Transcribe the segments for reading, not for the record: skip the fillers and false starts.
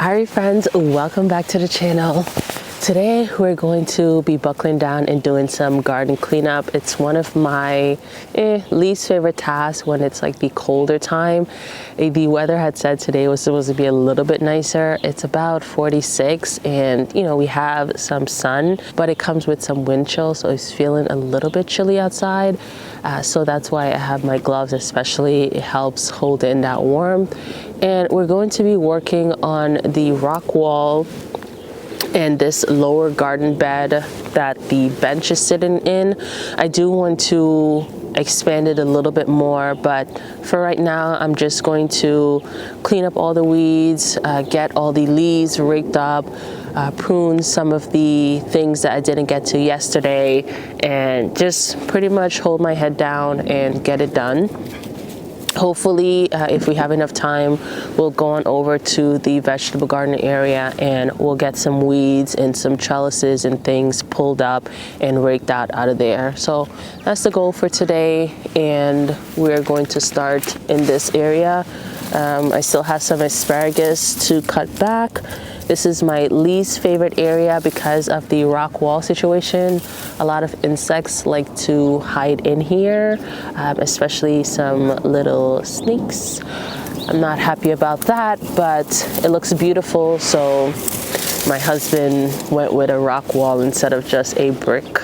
Hi friends, welcome back to the channel. Today we're going to be buckling down and doing some garden cleanup. It's one of my least favorite tasks when it's like the colder time. The weather had said today was supposed to be a little bit nicer. It's about 46 and we have some sun, but it comes with some wind chill, so it's feeling a little bit chilly outside. So that's why I have my gloves, especially. It helps hold in that warmth. And we're going to be working on the rock wall and this lower garden bed that the bench is sitting in. I do want to expand it a little bit more, but for right now I'm just going to clean up all the weeds, get all the leaves raked up, prune some of the things that I didn't get to yesterday, and just pretty much hold my head down and get it done. Hopefully, if we have enough time, we'll go on over to the vegetable garden area and we'll get some weeds and some trellises and things pulled up and raked out of there. So that's the goal for today, and we're going to start in this area. I still have some asparagus to cut back. This is my least favorite area because of the rock wall situation. A lot of insects like to hide in here, especially some little snakes. I'm not happy about that, but it looks beautiful, so my husband went with a rock wall instead of just a brick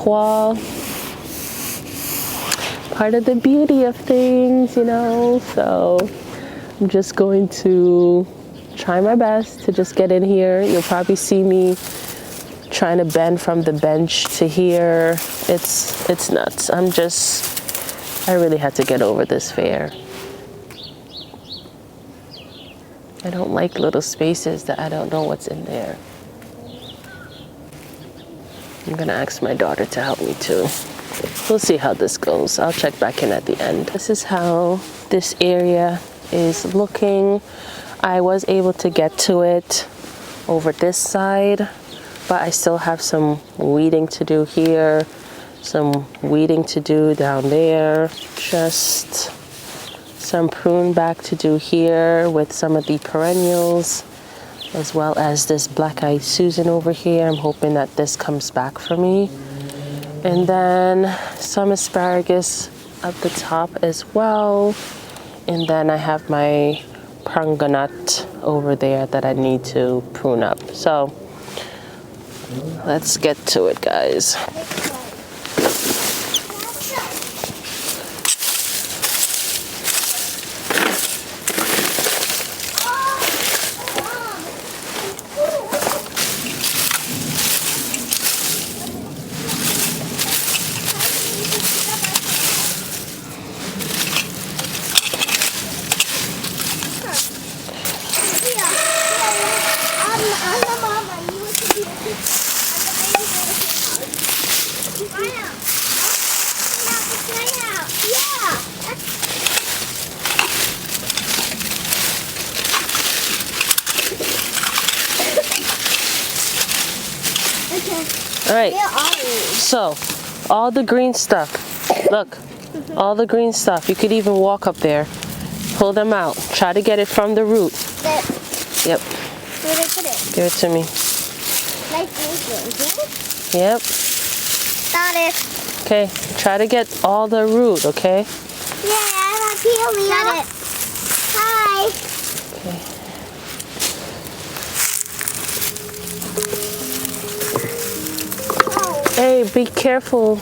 wall. Part of the beauty of things, so I'm just going to try my best to just get in here. You'll probably see me trying to bend from the bench to here. It's nuts. I really had to get over this fair. I don't like little spaces that I don't know what's in there. I'm gonna ask my daughter to help me too. We'll see how this goes. I'll check back in at the end. This is how this area is looking. I was able to get to it over this side, but I still have some weeding to do here, some weeding to do down there, just some prune back to do here with some of the perennials, as well as this black-eyed Susan over here. I'm hoping that this comes back for me. And then some asparagus at the top as well. And then I have my pranganut over there that I need to prune up. So let's get to it, guys. All right, so all the green stuff, look, all the green stuff, you could even walk up there, pull them out, try to get it from the root. Yep. Where did I put it? Give it to me. Like this, Yep. got it. Okay, try to get all the root, okay? Yeah, I'm up here, got it. Hi. Okay. Hey, be careful.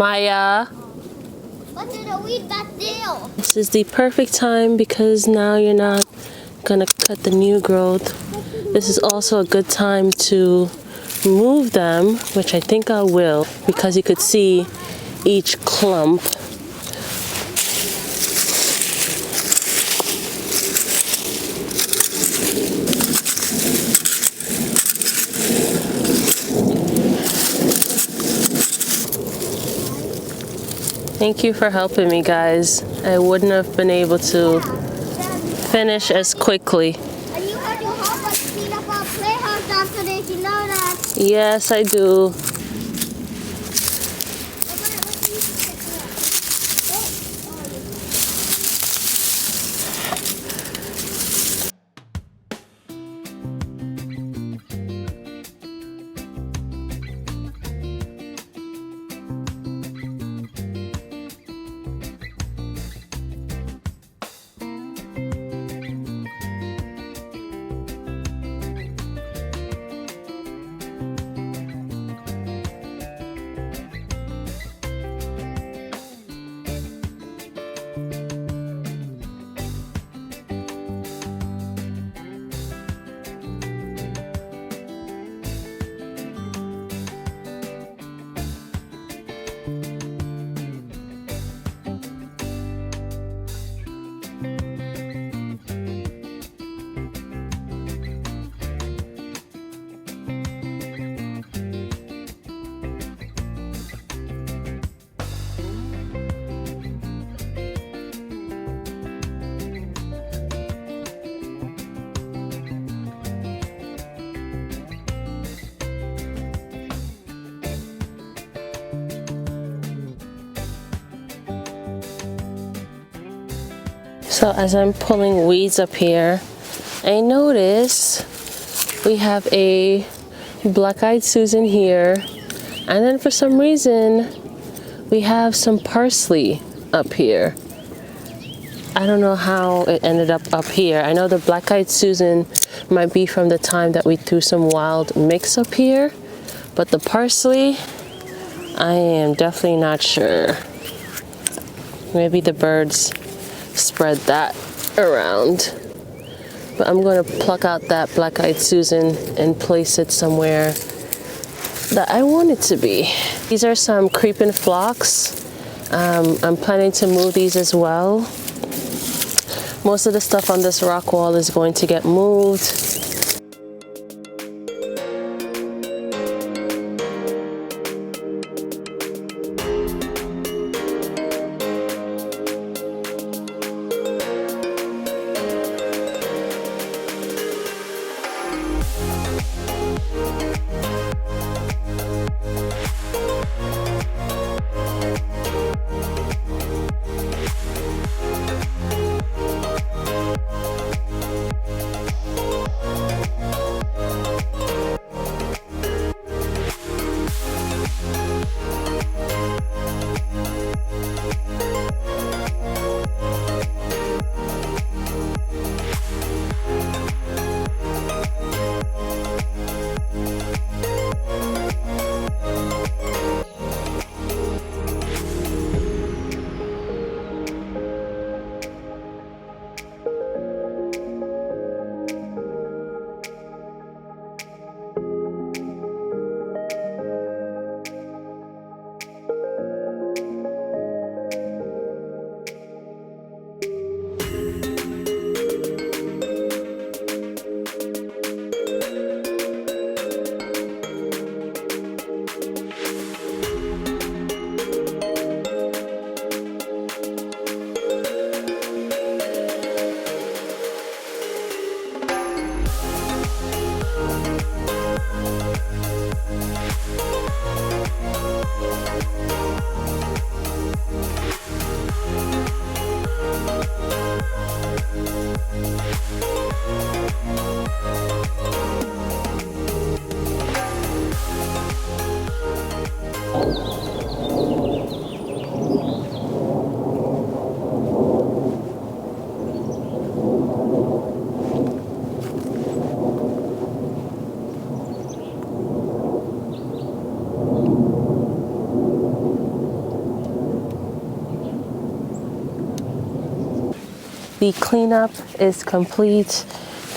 Maya. What did the weed back deal? This is the perfect time because now you're not gonna cut the new growth. This is also a good time to move them, which I think I will, because you could see each clump. Thank you for helping me, guys. I wouldn't have been able to finish as quickly. Are you going to help us clean up our playhouse after this? You know that. Yes, I do. So as I'm pulling weeds up here, I notice we have a black-eyed Susan here, and then for some reason we have some parsley up here. I don't know how it ended up here. I know the black-eyed Susan might be from the time that we threw some wild mix up here, but the parsley, I am definitely not sure. Maybe the birds spread that around. But I'm going to pluck out that black-eyed Susan and place it somewhere that I want it to be. These are some creeping phlox. I'm planning to move these as well. Most of the stuff on this rock wall is going to get moved. the cleanup is complete.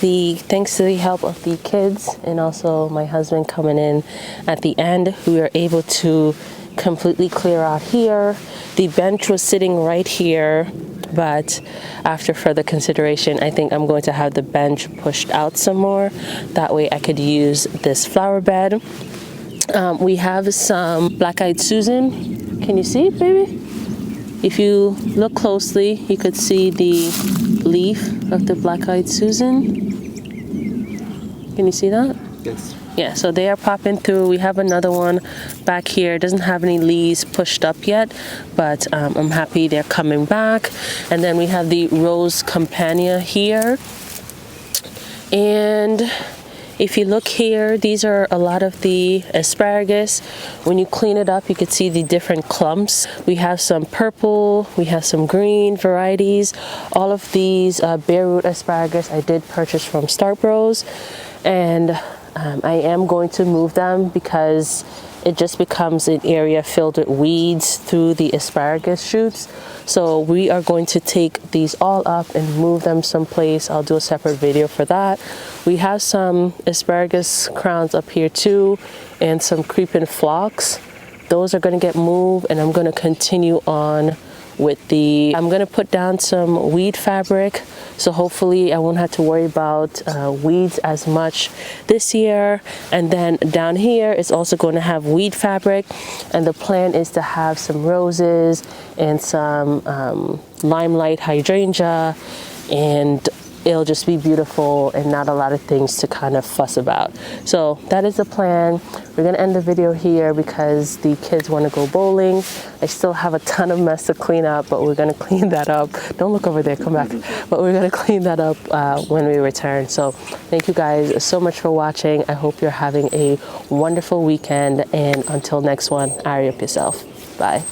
Thanks to the help of the kids and also my husband coming in at the end, we were able to completely clear out here. The bench was sitting right here, but after further consideration, I think I'm going to have the bench pushed out some more. That way I could use this flower bed. We have some black-eyed Susan. Can you see it, baby? If you look closely, you could see the leaf of the black-eyed Susan. Can you see that? Yes. Yeah, so they are popping through. We have another one back here. It doesn't have any leaves pushed up yet, but I'm happy they're coming back. And then we have the Rose Campania here. And if you look here, these are a lot of the asparagus. When you clean it up, you can see the different clumps. We have some purple, we have some green varieties. All of these bare root asparagus I did purchase from Stark Bros. And I am going to move them because it just becomes an area filled with weeds through the asparagus shoots. So we are going to take these all up and move them someplace. I'll do a separate video for that. We have some asparagus crowns up here too, and some creeping phlox. Those are going to get moved, and I'm going to continue on with I'm going to put down some weed fabric, so hopefully I won't have to worry about weeds as much this year. And then down here is also going to have weed fabric, and the plan is to have some roses and some limelight hydrangea, and it'll just be beautiful and not a lot of things to kind of fuss about. So that is the plan. We're gonna end the video here because the kids want to go bowling. I still have a ton of mess to clean up, but we're gonna clean that up. Don't look over there, come back. But we're gonna clean that up when we return. So thank you guys so much for watching. I hope you're having a wonderful weekend, and until next one, Irie up yourself. Bye.